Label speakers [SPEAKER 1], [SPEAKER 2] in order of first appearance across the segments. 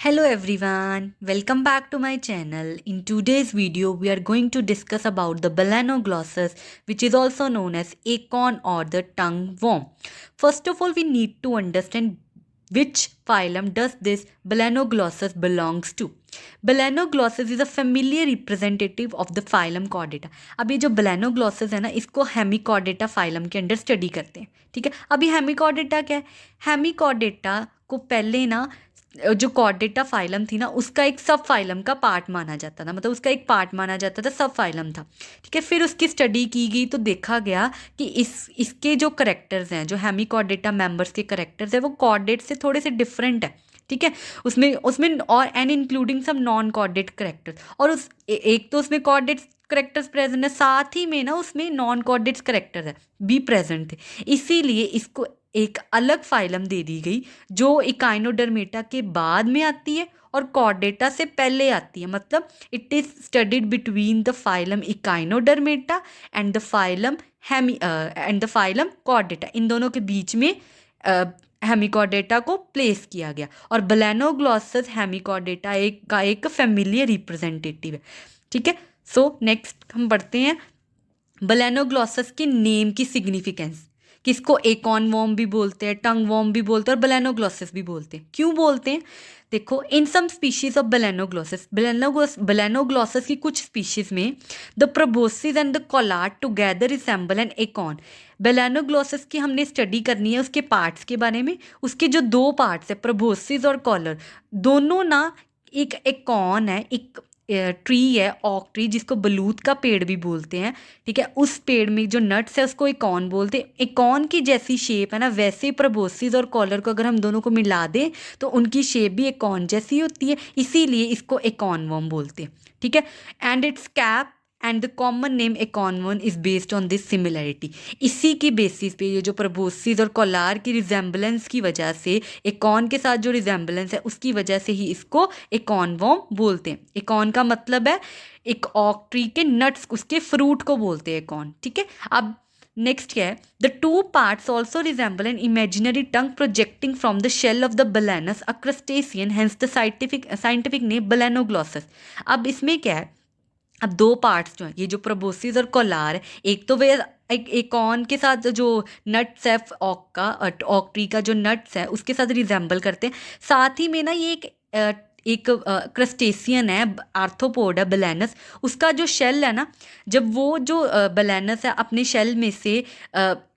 [SPEAKER 1] Hello everyone, welcome back to my channel. In today's video, we are going to discuss about the Balanoglossus, which is also known as acorn or the tongue worm. First of all, we need to understand which phylum does this Balanoglossus belongs to. Balanoglossus is a familiar representative of the phylum Chordata. अब ये जो Balanoglossus है ना, इसको Hemichordata phylum के अंदर study करते हैं. ठीक है, अभी Hemichordata क्या है? Hemichordata को पहले ना जो कॉर्डेटा फाइलम थी ना, उसका एक सब फाइलम का पार्ट माना जाता था, मतलब उसका एक पार्ट माना जाता था, सब फाइलम था. ठीक है, फिर उसकी स्टडी की गई तो देखा गया कि इसके जो करेक्टर्स हैं, जो हेमिकॉर्डेटा मेंबर्स के करेक्टर्स हैं, वो कॉर्डेट से थोड़े से डिफरेंट है. ठीक है, उसमें उसमें और and including some non chordate characters, और एक तो उसमें कॉर्डेट करेक्टर्स प्रेजेंट है, साथ ही में ना उसमें नॉन कॉर्डेट्स करेक्टर्स है भी प्रेजेंट थे. इसीलिए इसको एक अलग फाइलम दे दी गई जो इकाइनोडर्मेटा के बाद में आती है और कॉर्डेटा से पहले आती है. मतलब it is studied between the phylum Echinodermata and the phylum Chordata. इन दोनों के बीच में हेमिकॉर्डेटा को प्लेस किया गया, और बलैनोग्लॉसस हेमिकॉर्डेटा एक फैमिलियर रिप्रेजेंटेटिव है. ठीक है, सो नेक्स्ट हम बढ़ते हैं बलैनोग्लॉसस के नेम की सिग्निफिकेंस. किसको एकॉन वॉर्म भी बोलते हैं, टंग वॉर्म भी बोलते हैं, और बलैनोग्लॉसस भी बोलते हैं. क्यों बोलते हैं? देखो, इन सम स्पीशीज ऑफ बलैनोग्लॉसस की कुछ स्पीशीज में the proboscis and the collar together resemble an acorn. Balanoglossus की हमने स्टडी करनी है उसके पार्ट्स के बारे में. उसके जो दो पार्ट्स है, प्रोबोसिस और कॉलर, दोनों ना एक एकॉन है, एक ट्री है, ऑक ट्री, जिसको बलूत का पेड़ भी बोलते हैं. ठीक है, उस पेड़ में जो नट्स है उसको एकॉन बोलते हैं. एकॉन की जैसी शेप है ना, वैसे प्रोबोसिस और कॉलर को अगर हम दोनों को मिला दें तो उनकी शेप भी एकॉन जैसी होती है, इसीलिए इसको एकॉन वर्म बोलते हैं. ठीक है, and its cap and the common name acorn worm is based on this similarity. इसी की बेसिस पे ये जो प्रोबोसिस और कोलार की रिजेंबलेंस की वजह से, एकॉन के साथ जो रिजेंबलेंस है उसकी वजह से ही इसको एकॉनवर्म बोलते हैं. एकॉन का मतलब है एक ऑक ट्री के नट्स, उसके फ्रूट को बोलते हैं एकॉन. ठीक है, अब नेक्स्ट क्या है? The two parts also resemble an imaginary tongue projecting from the shell of the Balanus a crustacean, hence the scientific name Balanoglossus. अब इसमें क्या है? अब दो पार्ट्स जो हैं, ये जो प्रोबोसिस और कोलार है, एक तो वे एक ऑन के साथ जो नट्स है, ऑक ट्री का जो नट्स है उसके साथ रिजेंबल करते हैं. साथ ही में ना ये एक क्रस्टेसियन है, आर्थ्रोपोड है, बलैनस. उसका जो शेल है ना, जब वो जो बलैनस है अपने शेल में से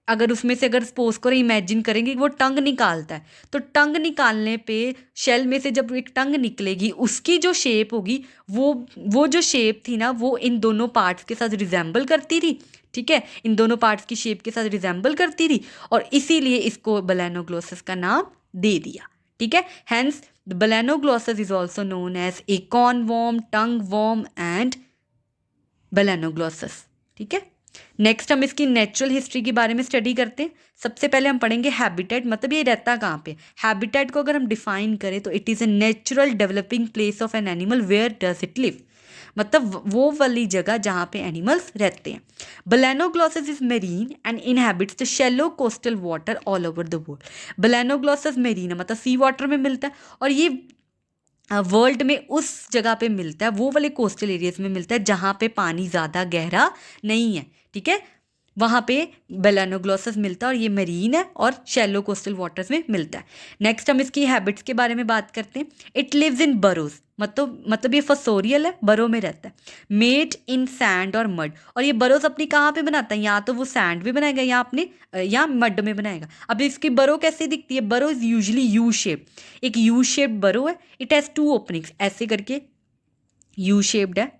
[SPEAKER 1] अगर उसमें से अगर सपोज करो, इमेजिन करेंगे वो टंग निकालता है, तो टंग निकालने पे शेल में से जब एक टंग निकलेगी, उसकी जो शेप होगी, वो जो शेप थी ना, वो इन दोनों पार्ट्स के साथ रिजेंबल करती थी. ठीक है, इन दोनों पार्ट्स की शेप के साथ रिजेंबल करती थी, और इसीलिए इसको बलैनोग्लॉसस का नाम दे दिया. ठीक है, hence the Balanoglossus is also known as acorn worm, tongue worm and Balanoglossus. ठीक है, नेक्स्ट हम इसकी नेचुरल हिस्ट्री के बारे में स्टडी करते हैं. सबसे पहले हम पढ़ेंगे हैबिटेट, मतलब ये रहता कहाँ पे. हैबिटेट को अगर हम डिफाइन करें तो it is a natural developing place of an animal where does it live. मतलब वो वाली जगह जहाँ पे एनिमल्स रहते हैं. Balanoglossus is marine and inhabits the shallow coastal water all over the world. Balanoglossus marine है, मतलब सी वाटर में मिलता है, और ये वर्ल्ड में उस जगह पे मिलता है, वो वाले कोस्टल एरियाज में मिलता है जहाँ पे पानी ज़्यादा गहरा नहीं है. ठीक है, वहाँ पे बेलानोग्लॉसस मिलता है, और ये मरीन है और शैलो कोस्टल वाटर्स में मिलता है. नेक्स्ट हम इसकी हैबिट्स के बारे में बात करते हैं. इट लिव्स इन बरोज, मतलब ये फसोरियल है, बरो में रहता है. मेड इन सैंड और मड, और ये बरोज अपनी कहाँ पे बनाता है? या तो वो सैंड में बनाएगा या अपने या मड में बनाएगा. अब इसकी बरो कैसे दिखती है? बरो इज यूजली यू शेप, एक यू शेप्ड बरो है. इट हैज़ टू ओपनिंग्स, ऐसे करके यू शेप्ड है.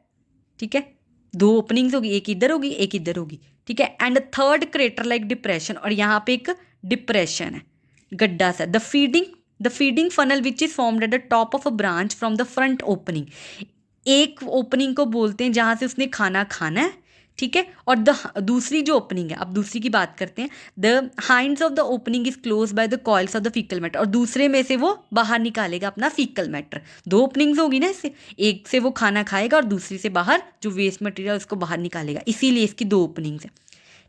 [SPEAKER 1] ठीक है, दो ओपनिंग्स होगी, एक इधर होगी एक इधर होगी. ठीक है, and third crater like depression, और यहाँ पे एक डिप्रेशन है, गड्ढा सा. The feeding funnel which is formed at the top of a branch from the front opening. एक ओपनिंग को बोलते हैं जहाँ से उसने खाना खाना है. ठीक है, और दूसरी जो ओपनिंग है, अब दूसरी की बात करते हैं. The हाइंड्स of the opening is close by the coils of the faecal matter, और दूसरे में से वो बाहर निकालेगा अपना फीकल मैटर. दो ओपनिंग्स होगी ना इससे, एक से वो खाना खाएगा और दूसरी से बाहर जो वेस्ट मटेरियल उसको बाहर निकालेगा, इसीलिए इसकी दो ओपनिंग्स है.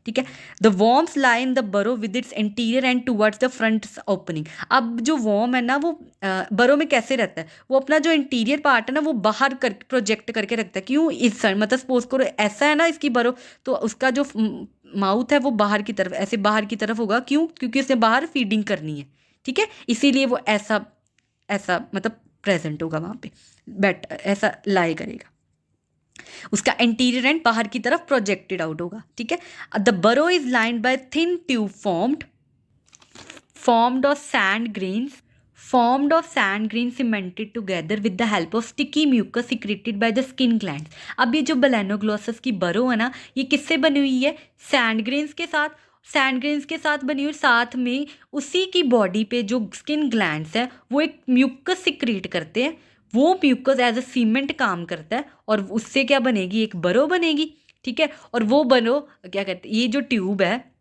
[SPEAKER 1] ठीक है। The worms lie in the burrow with its interior end towards the front opening. अब जो वॉर्म है ना वो बरो में कैसे रहता है, वो अपना जो इंटीरियर पार्ट है ना वो बाहर कर प्रोजेक्ट करके रखता है। क्यों, इस साइड, मतलब सपोज करो ऐसा है ना इसकी बरो, तो उसका जो माउथ है वो बाहर की तरफ, ऐसे बाहर की तरफ होगा। क्यों, क्योंकि उसने बाहर फीडिंग करनी है, ठीक है, इसीलिए वो ऐसा ऐसा मतलब प्रेजेंट होगा वहाँ पे, बैठ ऐसा लाई करेगा, उसका इंटीरियर एंड बाहर की तरफ प्रोजेक्टेड आउट होगा, ठीक है। द बरो is lined by thin tube formed of sand grains cemented together with the help of sticky mucus secreted by the skin glands। अब ये जो बेलेनोग्लोसस की बरो है ना, ये किससे बनी हुई है, सैंड ग्रेन्स के साथ बनी हुई। साथ में उसी की बॉडी पे जो स्किन ग्लैंड्स है वो एक म्यूकस सिक्रीट करते हैं, वो म्यूकस एज अ सीमेंट काम करता है और उससे क्या बनेगी, एक बरो बनेगी, ठीक है। और वो बरो क्या कहते हैं, ये जो ट्यूब है,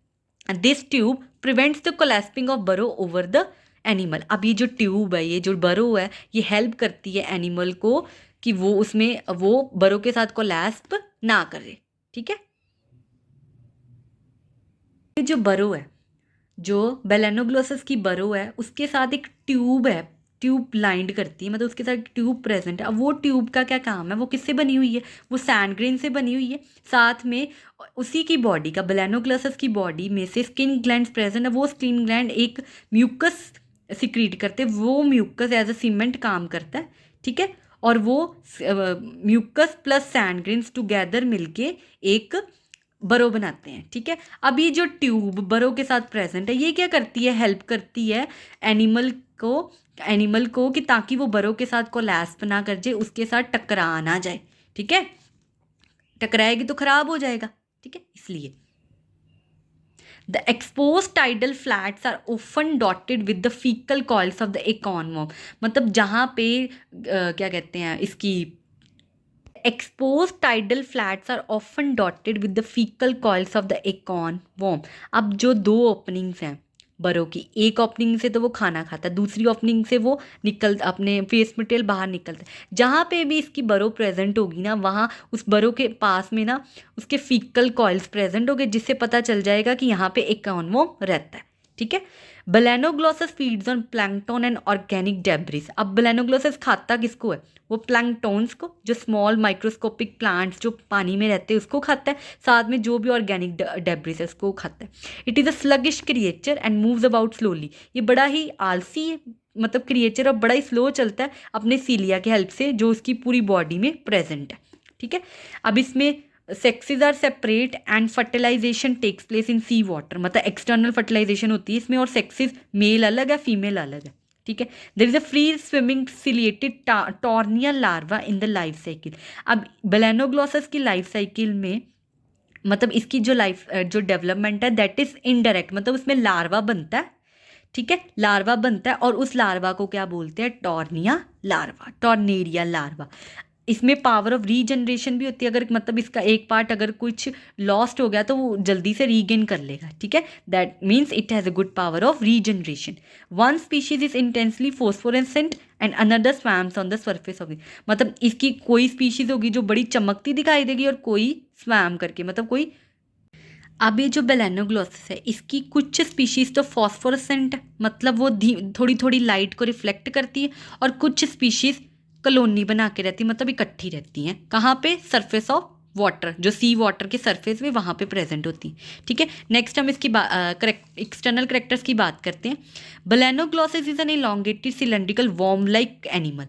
[SPEAKER 1] this tube prevents the collapsing of burrow over the animal. अब ये जो ट्यूब है, ये जो बरो है, ये हेल्प करती है एनिमल को कि वो उसमें वो बरो के साथ कोलैस्प ना करे, ठीक है। ये जो बरो है, जो बेलेनोग्लोसस की बरो है, उसके साथ एक ट्यूब है, ट्यूब लाइंड करती है, मतलब उसके साथ ट्यूब प्रेजेंट है। अब वो ट्यूब का क्या काम है, वो किससे बनी हुई है, वो सैंड ग्रेन से बनी हुई है। साथ में उसी की बॉडी का, बेलेनोग्लोसस की बॉडी में से स्किन ग्लैंड्स प्रेजेंट है, वो स्किन ग्लैंड एक म्यूकस सिक्रीट करते, वो म्यूकस एज अ सीमेंट काम करता है, ठीक है। और वो mucus plus sand grains together मिलके एक बरो बनाते हैं, ठीक है। अब ये जो ट्यूब बरो के साथ प्रेजेंट है, ये क्या करती है, हेल्प करती है एनिमल को कि ताकि वो बरो के साथ कोलैस्प ना कर जाए, उसके साथ टकरा ना जाए, ठीक है। टकराएगी तो खराब हो जाएगा, ठीक है, इसलिए। The expose tidal flats are often dotted with the faecal coils of the acorn worm. मतलब जहाँ पे क्या कहते हैं इसकी, exposed tidal flats are often dotted with the fecal coils of the acorn worm। अब जो दो ओपनिंग्स हैं बरो की, एक ओपनिंग से तो वो खाना खाता है, दूसरी ओपनिंग से वो निकल अपने फेस मटेरियल बाहर निकलता है। जहाँ पे भी इसकी बरो प्रेजेंट होगी ना, वहाँ उस बरो के पास में ना उसके फीकल कॉइल्स प्रेजेंट होंगे, जिससे पता चल जाएगा कि यहाँ पे एकॉन वर्म रहता है, ठीक है। Balanoglossus feeds on plankton and organic debris. अब बेलेनोग्लोसस खाता किसको है, वो प्लैंकटन्स को, जो स्मॉल माइक्रोस्कोपिक प्लांट्स जो पानी में रहते हैं उसको खाता है, साथ में जो भी ऑर्गेनिक डेब्रिस है उसको खाता है। It is a sluggish creature and moves about slowly. ये बड़ा ही आलसी मतलब क्रिएचर और बड़ा ही स्लो चलता है अपने सीलिया के हेल्प से, जो उसकी पूरी बॉडी में प्रेजेंट है, ठीक है। अब इसमें sexes are separate and fertilization takes place in sea water. मतलब एक्सटर्नल फर्टिलाइजेशन होती है इसमें, और सेक्सेस मेल अलग है, फीमेल अलग है, ठीक है। There is a free swimming ciliated tornaria larva in the life cycle. अब बेलेनोग्लोसस की लाइफ साइकिल में मतलब इसकी जो जो डेवलपमेंट है दैट इज इनडायरेक्ट, मतलब उसमें लार्वा बनता है, ठीक है, लार्वा बनता है, और उस लार्वा को क्या बोलते हैं, टॉर्निया लार्वा, टॉर्नेरिया लार्वा। इसमें पावर ऑफ रीजनरेशन भी होती है, अगर मतलब इसका एक पार्ट अगर कुछ लॉस्ट हो गया तो वो जल्दी से रीगेन कर लेगा, ठीक है। That means it has a good power of regeneration. One species is intensely phosphorescent and another swims on the surface of it. मतलब इसकी कोई स्पीशीज होगी जो बड़ी चमकती दिखाई देगी, और कोई स्वैम करके, मतलब कोई। अब ये जो बेलेनोग्लोसस है, इसकी कुछ स्पीशीज तो फॉस्फोरेसेंट, मतलब वो थोड़ी थोड़ी लाइट को रिफ्लेक्ट करती है, और कुछ स्पीशीज कॉलोनी बना के रहती है, मतलब इकट्ठी रहती हैं कहाँ पे, सरफेस ऑफ वाटर, जो सी वाटर के सरफेस में वहाँ पे प्रेजेंट होती हैं, ठीक है। नेक्स्ट हम इसकी एक्सटर्नल करेक्टर्स की बात करते हैं। Balanoglossus is an elongated cylindrical worm like animal.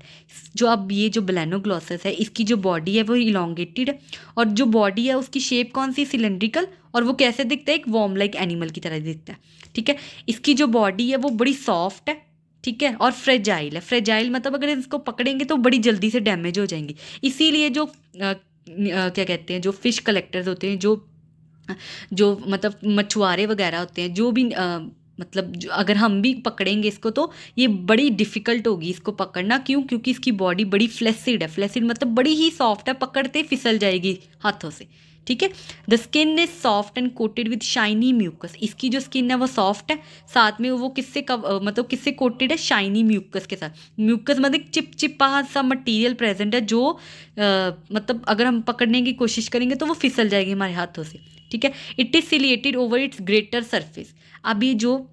[SPEAKER 1] जो अब ये जो बेलेनोग्लोसस है, इसकी जो बॉडी है वो इलोंगेटेड है, और जो बॉडी है उसकी शेप कौन सी, सिलेंड्रिकल, और वो कैसे दिखता है, एक वॉर्म लाइक एनिमल की तरह दिखता है, ठीक है। इसकी जो बॉडी है वो बड़ी सॉफ्ट है, ठीक है, और फ्रेजाइल है। फ्रेजाइल मतलब अगर इसको पकड़ेंगे तो बड़ी जल्दी से डैमेज हो जाएंगी। इसीलिए जो क्या कहते हैं, जो फिश कलेक्टर्स होते हैं, जो मतलब मछुआरे वगैरह होते हैं, जो भी मतलब जो अगर हम भी पकड़ेंगे इसको तो ये बड़ी डिफ़िकल्ट होगी इसको पकड़ना। क्यों, क्योंकि इसकी बॉडी बड़ी फ्लेसिड है। फ्लेसिड मतलब बड़ी ही सॉफ्ट है, पकड़ते फिसल जाएगी हाथों से, ठीक है। The skin is soft and coated with shiny mucus. इसकी जो स्किन है वो सॉफ्ट है, साथ में वो मतलब किससे कोटेड है, शाइनी म्यूकस के साथ। म्यूकस मतलब चिपचिपा सा मटेरियल प्रेजेंट है, जो मतलब अगर हम पकड़ने की कोशिश करेंगे तो वो फिसल जाएगी हमारे हाथों से, ठीक है। It is ciliated over it's greater surface. अब ये जो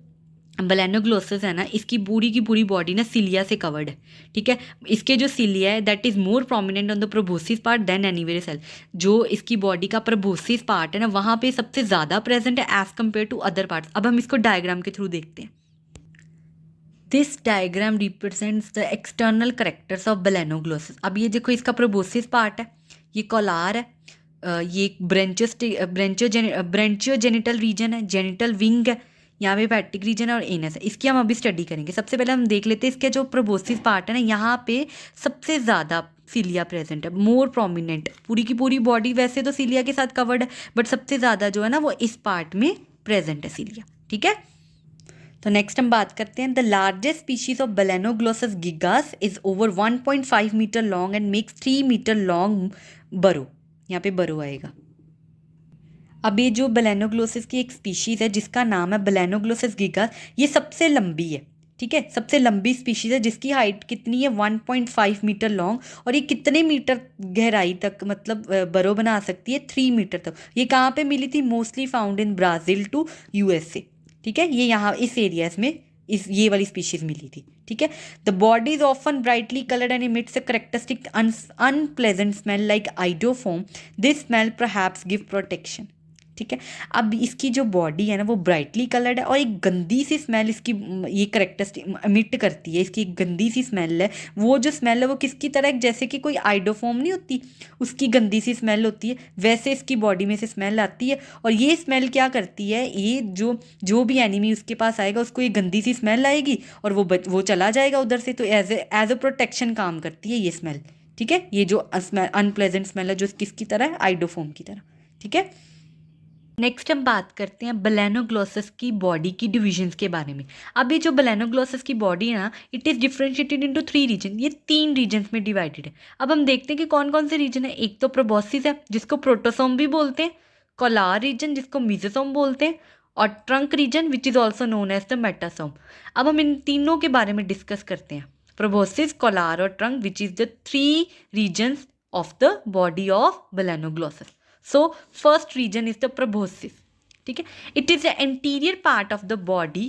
[SPEAKER 1] बेलेनोग्लोसस है ना, इसकी पूरी की पूरी बॉडी ना सिलिया से कवर्ड है, ठीक है। इसके जो सिलिया है that is more prominent on the proboscis part than anywhere सेल। जो इसकी बॉडी का प्रोबोसिस पार्ट है ना, वहाँ पे सबसे ज़्यादा प्रेजेंट है as compared to other parts. अब हम इसको डायग्राम के थ्रू देखते हैं। This diagram represents the external characters of Balanoglossus. अब ये देखो, इसका प्रोबोसिस पार्ट है, ये कॉलार है, ये ब्रेंचियो जेनिटल रीजन है, जेनिटल विंग है, यहाँ पे पैटिक रीजन है और एनस है। इसकी हम अभी स्टडी करेंगे। सबसे पहले हम देख लेते हैं इसके जो प्रोबोसिस पार्ट है ना, यहाँ पे सबसे ज़्यादा सीलिया प्रेजेंट है, मोर प्रोमिनेंट। पूरी की पूरी बॉडी वैसे तो सीलिया के साथ कवर्ड है, बट सबसे ज़्यादा जो है ना वो इस पार्ट में प्रेजेंट है सीलिया, ठीक है। तो नेक्स्ट हम बात करते हैं। The largest species of Balanoglossus gigas is over 1.5 metre long and makes 3 metre long burrow. यहाँ पे बरो आएगा। अब ये जो बेलेनोग्लोसस की एक स्पीशीज़ है जिसका नाम है बेलेनोग्लोसस गिगास, ये सबसे लंबी है, ठीक है। सबसे लंबी स्पीशीज़ है जिसकी हाइट कितनी है 1.5 मीटर लॉन्ग, और ये कितने मीटर गहराई तक मतलब बरो बना सकती है 3 मीटर तक। ये कहाँ पे मिली थी? Mostly found in Brazil to USA, ठीक है। ये यहाँ इस एरियाज में ये वाली स्पीशीज़ मिली थी, ठीक है। The body is often brightly coloured and emits a characteristic unpleasant smell like iodoform. This smell perhaps give protection, ठीक है। अब इसकी जो बॉडी है ना वो ब्राइटली कलर्ड है और एक गंदी सी स्मेल इसकी ये करेक्टरिस्टिक एमिट करती है। इसकी एक गंदी सी स्मेल है। वो जो स्मेल है वो किसकी तरह, जैसे कि कोई आइडोफोम नहीं होती उसकी गंदी सी स्मेल होती है, वैसे इसकी बॉडी में से स्मेल आती है। और ये स्मेल क्या करती है, ये जो भी एनिमी उसके पास आएगा उसको ये गंदी सी स्मेल आएगी और वो चला जाएगा उधर से। तो एज ए प्रोटेक्शन काम करती है ये स्मेल, ठीक है। ये जो अनप्लेजेंट स्मेल है जो किसकी तरह है, आइडोफोम की तरह, ठीक है। नेक्स्ट हम बात करते हैं बेलेनोग्लोसस की बॉडी की डिविजन्स के बारे में। अब ये जो बेलेनोग्लोसस की बॉडी है ना, it is differentiated into 3 region. ये 3 रीजन्स में डिवाइडेड है। अब हम देखते हैं कि कौन कौन से रीजन है। एक तो प्रोबोसिस है जिसको प्रोटोसोम भी बोलते हैं, कोलार रीजन जिसको मीजोसोम बोलते हैं, और trunk region which is also known as the metasome. अब हम इन तीनों के बारे में डिस्कस करते हैं, प्रोबोसिस, कोलार और trunk, which is the 3 regions of the body of Balanoglossus. So first region is the proboscis, ठीक है। It is the anterior part of the body.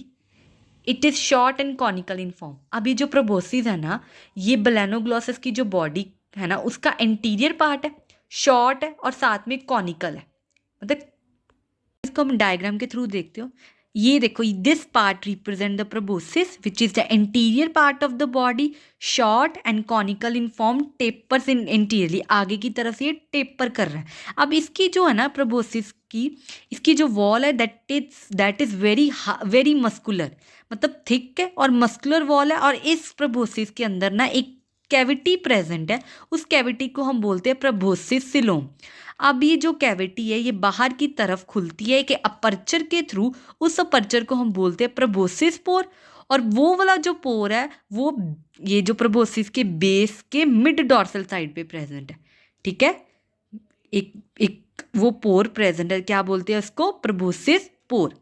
[SPEAKER 1] It is short and conical in form. अब ये जो proboscis है ना, ये Balanoglossus की जो बॉडी है ना उसका एंटीरियर पार्ट है, शॉर्ट है और साथ में कॉनिकल है। मतलब इसको हम डायग्राम के थ्रू देखते हो। ये देखो, this part represent the proboscis which is the anterior part of the body, short and conical in form, tapers in anteriorly, आगे की तरफ से ये टेपर कर रहा है। अब इसकी जो है ना प्रोबोसिस की, इसकी जो वॉल है दैट इज वेरी मस्कुलर, मतलब थिक है और मस्कुलर वॉल है। और इस प्रोबोसिस के अंदर ना एक कैविटी प्रेजेंट है, उस कैविटी को हम बोलते हैं प्रोबोसिस सिलोम। अब ये जो कैविटी है ये बाहर की तरफ खुलती है कि अपर्चर के थ्रू, उस अपर्चर को हम बोलते हैं प्रोबोसिस पोर। और वो वाला जो पोर है वो ये जो प्रोबोसिस के बेस के मिड डॉर्सल साइड पे प्रेजेंट है, ठीक है। एक वो पोर प्रेजेंट है, क्या बोलते हैं उसको? Proboscis pore.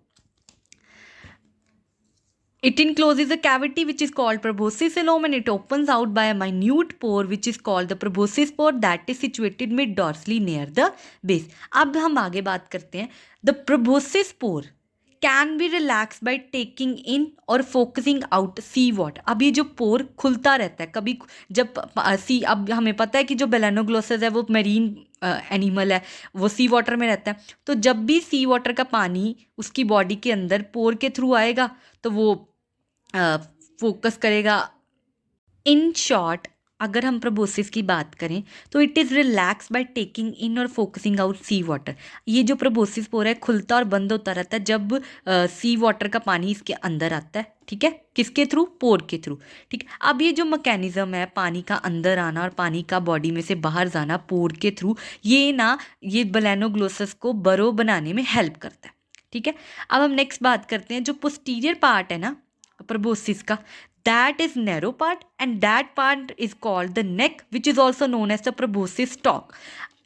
[SPEAKER 1] It encloses a cavity which is called proboscis coelom and it opens out by a minute pore which is called the proboscis pore that is situated mid dorsally near the base. अब हम आगे बात करते हैं। The proboscis pore can be relaxed by taking in और focusing out sea water. अब ये जो पोर खुलता रहता है कभी जब अब हमें पता है कि जो बेलेनोग्लोसस है वो मेरीन एनिमल है, वो सी वाटर में रहता है। तो जब भी सी वाटर का पानी उसकी बॉडी के अंदर पोर के थ्रू आएगा तो वो फोकस करेगा। इन शॉर्ट अगर हम प्रोबोसिस की बात करें तो it is relax by taking in और फोकसिंग आउट सी वाटर। ये जो प्रोबोसिस पोर है खुलता और बंद होता रहता है जब सी वाटर का पानी इसके अंदर आता है, ठीक है। किसके थ्रू? पोर के थ्रू, ठीक है। अब ये जो मैकेनिज्म है पानी का अंदर आना और पानी का बॉडी में से बाहर जाना पोर के थ्रू, ये बेलेनोग्लोसस को बरो बनाने में हेल्प करता है, ठीक है। अब हम नेक्स्ट बात करते हैं जो पोस्टीरियर पार्ट है ना प्रोबोसिस का, that is narrow part and that part is called the neck which is also known as the proboscis stalk.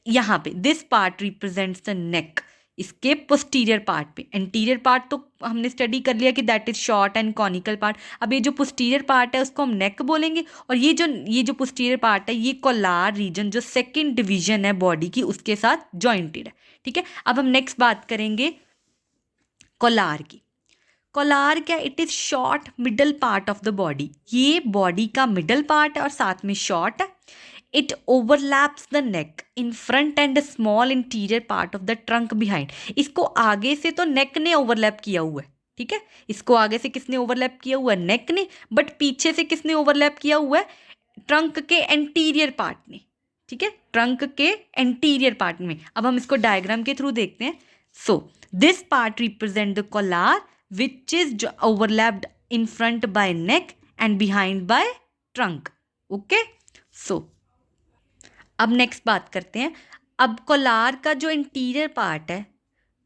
[SPEAKER 1] यहाँ पे this part represents the neck, इसके पोस्टीरियर पार्ट पे। एंटीरियर पार्ट तो हमने study कर लिया कि that is short and conical part. अब ये जो पोस्टीरियर पार्ट है उसको हम नेक बोलेंगे। और ये जो पोस्टीरियर पार्ट है ये कोलार रीजन जो सेकंड डिवीजन है बॉडी की उसके साथ जॉइंटेड है, ठीक है, अब हम नेक्स्ट बात करेंगे कोलार की। कोलार क्या, it is short middle part of the body, ये बॉडी का मिडल पार्ट है और साथ में शॉर्ट है। It overlaps the neck in front end small interior part of the trunk behind. इसको आगे से तो नेक ने ओवरलैप किया हुआ है, ठीक है, इसको आगे से किसने ओवरलैप किया हुआ है, नेक ने, बट पीछे से किसने ओवरलैप किया हुआ है, ट्रंक के एंटीरियर पार्ट ने, ठीक है, ट्रंक के एंटीरियर पार्ट में। अब हम इसको डायग्राम के थ्रू देखते हैं। So this part represent the collar which is overlapped in front by neck and behind by trunk. Okay, so अब नेक्स्ट बात करते हैं। अब कोलार का जो इंटीरियर पार्ट है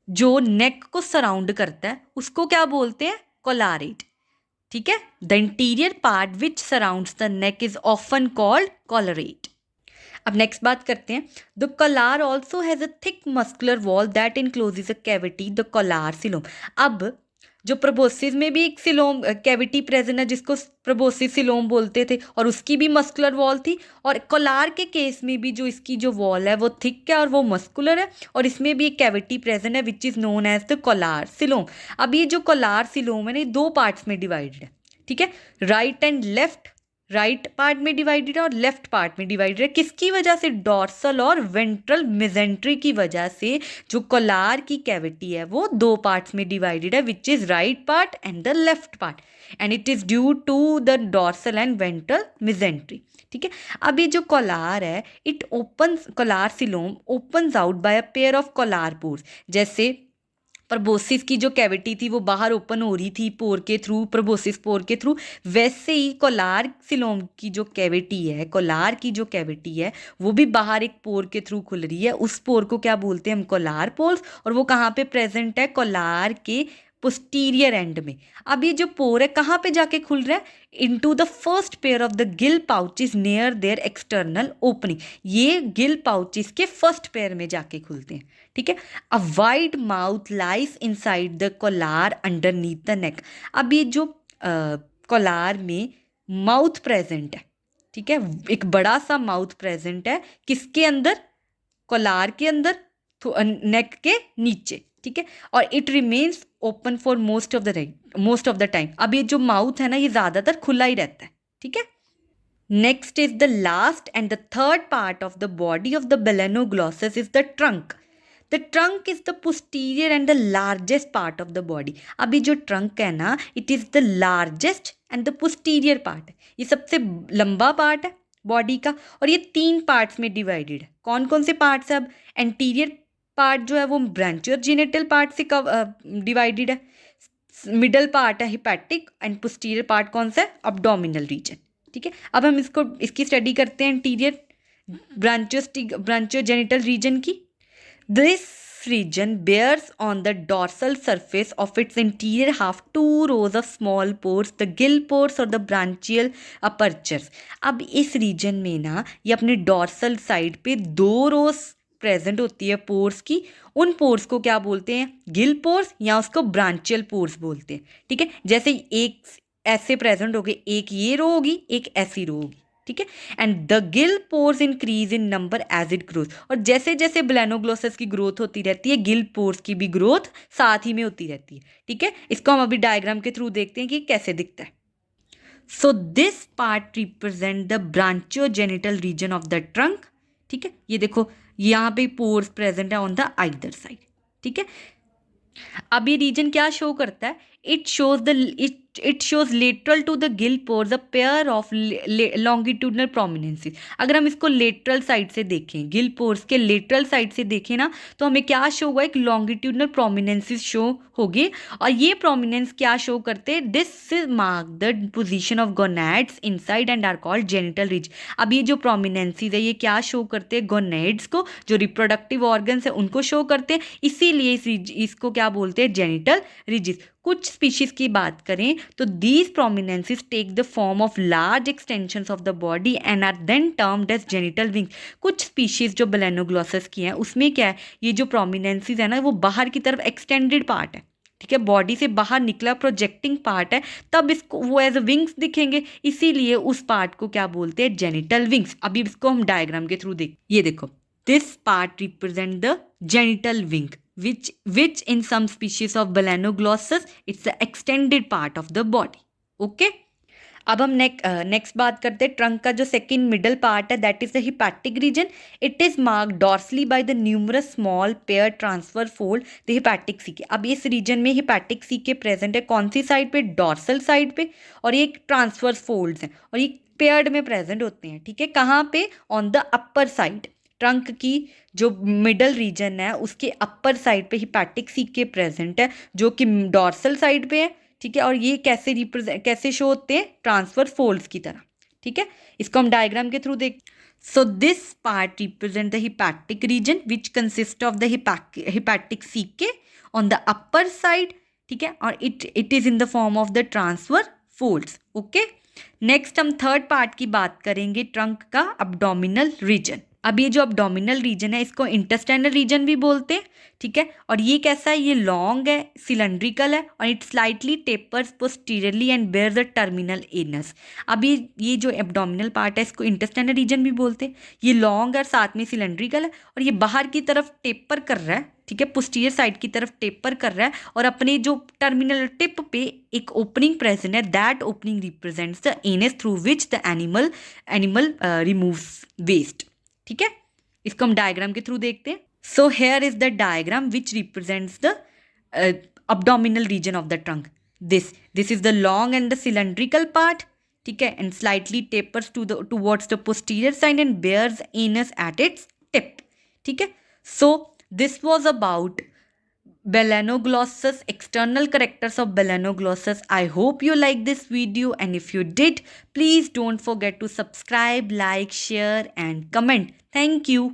[SPEAKER 1] जो नेक को सराउंड करता है उसको क्या बोलते हैं, कोलारेट, ठीक है। The interior part which surrounds the neck is often called collarette. अब नेक्स्ट बात करते हैं। The collar also has a thick muscular wall that encloses a cavity, the collar coelom. अब जो प्रोबोसिस में भी एक सिलोम कैविटी प्रेजेंट है जिसको प्रोबोसिस सिलोम बोलते थे और उसकी भी मस्कुलर वॉल थी, और कोलार के केस में भी जो इसकी जो वॉल है वो थिक है और वो मस्कुलर है और इसमें भी एक कैविटी प्रेजेंट है which is known as the collar coelom. अब ये जो कोलार सिलोम है ना, ये दो पार्ट्स में डिवाइडेड है, ठीक है, right and left, right part में डिवाइडेड है और लेफ्ट पार्ट में डिवाइडेड है। किसकी वजह से, डॉर्सल और वेंट्रल मेजेंट्री की वजह से जो कोलार की कैविटी है वो दो पार्ट्स में डिवाइडेड है which is right part and the left part, and it is due to the dorsal and ventral mesentery, ठीक है। अब ये जो कोलार है, it opens, collar coelom opens out by a pair of collar pores. जैसे proboscis की जो cavity थी वो बाहर ओपन हो रही थी पोर के थ्रू, प्रोबोसिस पोर के थ्रू, वैसे ही कोलार सिलोम की जो कैविटी है, कोलार की जो कैविटी है वो भी बाहर एक पोर के थ्रू खुल रही है। उस पोर को क्या बोलते हैं हम, कोलार पोर्स, और वो कहाँ पे प्रेजेंट है, कोलार के पोस्टीरियर एंड में। अब ये जो पोर है कहाँ पे जाके खुल रहा है, into the first pair of the Gill pouches near their external opening, ये गिल पाउचेस के फर्स्ट पेयर में जाके खुलते हैं, ठीक है। A wide mouth lies inside the Kolar underneath the neck. अब ये जो कोलार में माउथ प्रेजेंट है, ठीक है, एक बड़ा सा माउथ प्रेजेंट है, किसके अंदर, कोलार के अंदर, नेक के नीचे, ठीक है, और it remains open for most of the time. अब ये जो माउथ है ना, ये ज़्यादातर खुला ही रहता है, ठीक है। Next is the last and the third part of the body of the Balanoglossus is the trunk. The trunk is the posterior and the largest part of the body. अभी जो ट्रंक है ना, it is the largest and the posterior part है, ये सबसे लंबा part है body का, और ये तीन पार्ट्स में डिवाइडेड है। कौन कौन से पार्ट्स है, अब एंटीरियर पार्ट जो है वो ब्रांचियर जेनिटल पार्ट से डिवाइडेड है, मिडल पार्ट है हिपैटिक, एंड पोस्टीरियर पार्ट कौन सा है, अब्डोमिनल रीजन, ठीक है। अब हम इसकी स्टडी करते हैं एंटीरियर ब्रांचियर जेनिटल रीजन की। This region bears on the dorsal surface of its interior half two rows of small pores, the gill pores और the branchial apertures। अब इस रीजन में ना ये अपने डॉर्सल साइड पे दो रोज प्रेजेंट होती है पोर्स की, उन पोर्स को क्या बोलते हैं, गिल पोर्स या उसको ब्रांचियल पोर्स बोलते हैं, ठीक है। जैसे एक ऐसे प्रेजेंट होगी, एक ये रो होगी, एक ऐसी रो होगी, ठीक है। And the gill pores increase in number as it growth, और जैसे जैसे बेलेनोग्लोसस की ग्रोथ होती रहती है, गिल पोर्स की भी ग्रोथ साथ ही में होती रहती है, ठीक है। इसको हम अभी डायग्राम के थ्रू देखते हैं कि कैसे दिखता है। So this part represent the branchiogenital region of the trunk, ठीक है। ये देखो यहाँ पे पोर्स प्रेजेंट है ऑन द आइदर साइड, ठीक है। अब ये रीजन क्या शो करता है, it shows lateral to the gill pores a pair of longitudinal prominences. अगर हम इसको लेटरल साइड से देखें, गिल पोर्स के लेटरल साइड से देखें ना, तो हमें क्या शो होगा, एक लॉन्गिट्यूडनल प्रोमिनेंसेस शो होगी, और ये प्रोमिनेंस क्या शो करते हैं, this mark the position of gonads inside and are called genital ridge. अब ये जो प्रोमिनेंसेस है ये क्या शो करते हैं, गोनैड्स को, जो रिप्रोडक्टिव ऑर्गन्स है उनको शो करते हैं, इसीलिए इसको क्या बोलते हैं, जेनिटल रीजिस। कुछ स्पीशीज की बात करें तो these prominences take the form of large extensions of the body and are then termed as genital wings. कुछ स्पीशीज जो बेलेनोग्लोसस की हैं उसमें क्या है, ये जो प्रोमिनेंसेस है ना वो बाहर की तरफ एक्सटेंडेड पार्ट है, ठीक है, बॉडी से बाहर निकला प्रोजेक्टिंग पार्ट है, तब इसको वो एज विंग्स दिखेंगे, इसीलिए उस पार्ट को क्या बोलते हैं, जेनिटल विंग्स। अभी इसको हम डायग्राम के थ्रू ये देखो, This part represent the genital wing, which in some species of Balanoglossus it's the extended part of the body. Okay. अब हम नेक्स्ट बात करते हैं ट्रंक का जो सेकंड मिडल पार्ट है, that is the hepatic region. It is marked dorsally by the numerous small pair transverse fold the hepatic caeca. अब इस रीजन में हिपैटिक सीके प्रेजेंट है कौन सी साइड पे, डॉर्सल साइड पे, और ये ट्रांसफर फोल्ड्स हैं और ये पेयर्ड में प्रेजेंट होते हैं. ठीक है, कहाँ पे, on the upper side. Trunk की जो मिडल रीजन है उसके अपर साइड पे हिपैटिक सीके प्रेजेंट है जो कि डॉर्सल साइड पे है. ठीक है, और ये कैसे शो होते हैं, ट्रांसफर फोल्ड्स की तरह. ठीक है, इसको हम डायग्राम के थ्रू देख. So this part represent the hepatic region which consist of the hepatic caeca on the upper side. ठीक है, और it is in the form of the transverse folds. Okay, next हम थर्ड पार्ट की बात करेंगे, trunk का abdominal reason. अब ये जो अब्डोमिनल रीजन है इसको इंटेस्टाइनल रीजन भी बोलते हैं. ठीक है, और ये कैसा है, ये लॉन्ग है, सिलेंड्रिकल है, और it slightly tapers posteriorly and bear the terminal anus. अब ये जो एब्डोमिनल पार्ट है इसको इंटेस्टाइनल रीजन भी बोलते हैं. ये लॉन्ग है, साथ में सिलेंड्रिकल है, और ये बाहर की तरफ टेपर कर रहा है. ठीक है, पोस्टीरियर साइड की तरफ टेपर कर रहा है, और अपने जो टर्मिनल टिप पे एक ओपनिंग प्रेजेंट है. That opening represents the anus through which the animal removes waste. ठीक है, इसको हम डायग्राम के थ्रू देखते हैं. So here is the diagram which represents the abdominal region of the trunk. This is the long and the cylindrical part. ठीक है, and slightly tapers towards the posterior side and bears anus at its tip. ठीक है, so this was about Balanoglossus, external characters of Balanoglossus. I hope you like this video, and if you did, please don't forget to subscribe, like, share and comment. Thank you.